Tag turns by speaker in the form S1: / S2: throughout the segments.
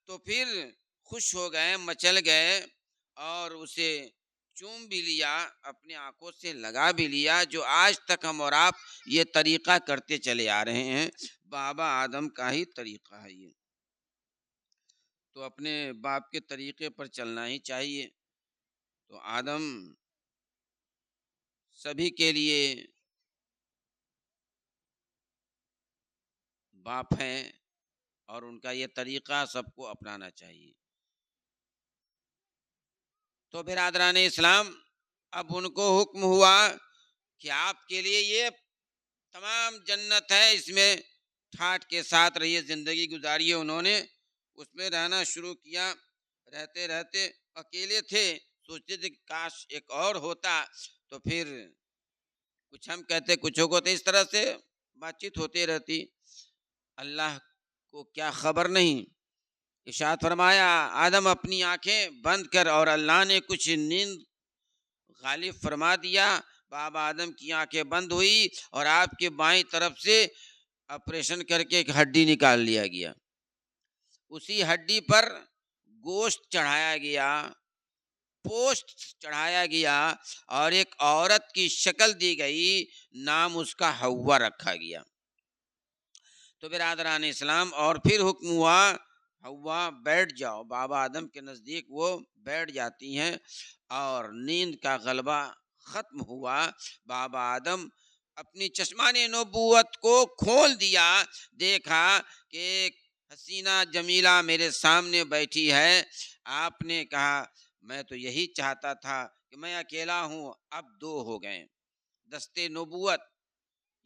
S1: تو پھر خوش ہو گئے، مچل گئے اور اسے چوم بھی لیا، اپنی آنکھوں سے لگا بھی لیا، جو آج تک ہم اور آپ یہ طریقہ کرتے چلے آ رہے ہیں، بابا آدم کا ہی طریقہ ہے یہ۔ تو اپنے باپ کے طریقے پر چلنا ہی چاہیے۔ تو آدم سبھی کے لیے باپ ہیں اور ان کا یہ طریقہ سب کو اپنانا چاہیے۔ تو برادران اسلام، اب ان کو حکم ہوا کہ آپ کے لیے یہ تمام جنت ہے، اس میں ٹھاٹ کے ساتھ رہیے، زندگی گزاریے۔ انہوں نے اس میں رہنا شروع کیا۔ رہتے رہتے اکیلے تھے، سوچتے تھے کہ کاش ایک اور ہوتا تو پھر کچھ ہم کہتے کچھ کو، تو اس طرح سے بات چیت ہوتی رہتی۔ اللہ کو کیا خبر نہیں، ارشاد فرمایا آدم اپنی آنکھیں بند کر، اور اللہ نے کچھ نیند غالب فرما دیا۔ بابا آدم کی آنکھیں بند ہوئی اور آپ کے بائیں طرف سے آپریشن کر کے ایک ہڈی نکال لیا گیا۔ اسی ہڈی پر گوشت چڑھایا گیا، پوسٹ چڑھایا گیا اور ایک عورت کی شکل دی گئی، نام اس کا حوا رکھا گیا۔ تو برادران اسلام، اور پھر حکم ہوا حوا بیٹھ جاؤ۔ بابا آدم کے نزدیک وہ بیٹھ جاتی ہیں اور نیند کا غلبہ ختم ہوا۔ بابا آدم اپنی چشمان نبوت کو کھول دیا، دیکھا کہ ایک حسینہ جمیلہ میرے سامنے بیٹھی ہے۔ آپ نے کہا میں تو یہی چاہتا تھا کہ میں اکیلا ہوں، اب دو ہو گئے۔ دستے نبوت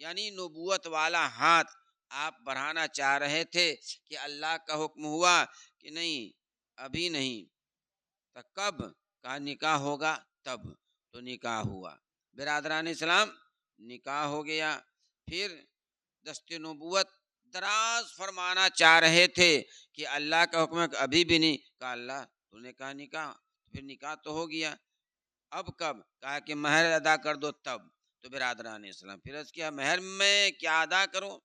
S1: یعنی نبوت والا ہاتھ آپ بڑھانا چاہ رہے تھے کہ اللہ کا حکم ہوا کہ نہیں، ابھی نہیں، تو کب؟ کہا نکاح ہوگا تب۔ تو نکاح ہوا۔ برادران اسلام، نکاح ہو گیا۔ پھر دست نبوت دراز فرمانا چاہ رہے تھے کہ اللہ کا حکم ہے کہ ابھی بھی نہیں۔ کہا اللہ تو نے کہا نکاح، پھر نکاح تو ہو گیا، اب کب؟ کہا کہ مہر ادا کر دو تب۔ تو برادران اسلام پھر اس کیا مہر میں کیا ادا کروں؟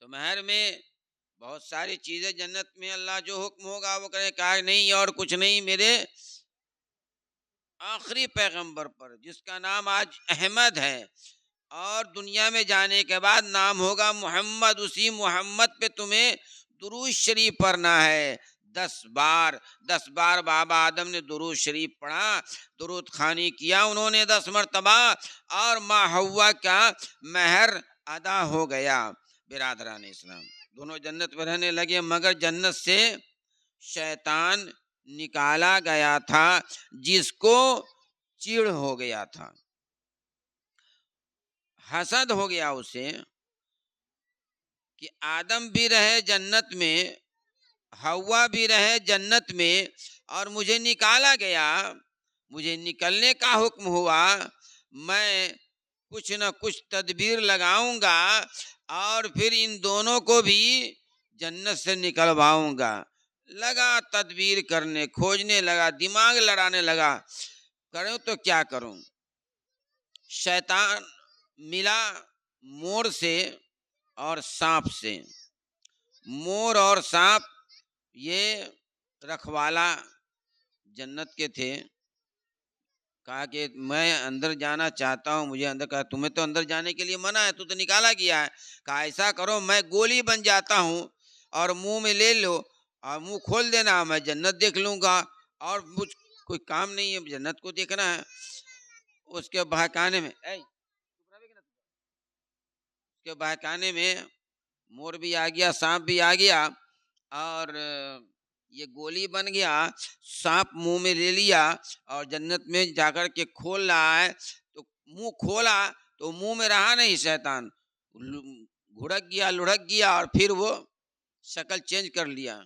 S1: تو مہر میں بہت ساری چیزیں جنت میں اللہ جو حکم ہوگا وہ کرے۔ کہا نہیں اور کچھ نہیں، میرے آخری پیغمبر پر جس کا نام آج احمد ہے اور دنیا میں جانے کے بعد نام ہوگا محمد، اسی محمد پہ تمہیں درود شریف پڑھنا ہے 10 بار بابا آدم نے درود شریف پڑھا، درود خوانی کیا انہوں نے 10 مرتبہ، اور ماں حوا کا مہر ادا ہو گیا۔ برادران اسلام دونوں جنت میں رہنے لگے، مگر جنت سے شیطان نکالا گیا تھا جس کو چڑ ہو گیا تھا، حسد ہو گیا اسے کہ آدم بھی رہے جنت میں، حوا بھی رہے جنت میں، اور مجھے نکالا گیا، مجھے نکلنے کا حکم ہوا، میں کچھ نہ کچھ تدبیر لگاؤں گا اور پھر ان دونوں کو بھی جنت سے نکلواؤں گا۔ لگا تدبیر کرنے، کھوجنے لگا، دماغ لڑانے لگا، کروں تو کیا کروں؟ شیطان ملا مور سے اور سانپ سے۔ مور اور سانپ یہ رکھوالا جنت کے تھے۔ کہا کہ میں اندر جانا چاہتا ہوں، مجھے اندر، کہا تمہیں تو اندر جانے کے لیے منع ہے، تو نکالا گیا ہے۔ کہا ایسا کرو میں گولی بن جاتا ہوں اور منہ میں لے لو اور منہ کھول دینا، میں جنت دیکھ لوں گا، اور مجھ کوئی کام نہیں ہے، جنت کو دیکھنا ہے۔ اس کے بہکانے میں مور بھی آ گیا، سانپ بھی آ گیا، اور یہ گولی بن گیا۔ سانپ منہ میں لے لیا اور جنت میں جا کر کے کھول رہا ہے، تو منہ کھولا تو منہ میں رہا نہیں، شیطان گھڑک گیا، لڑک گیا، اور پھر وہ شکل چینج کر لیا۔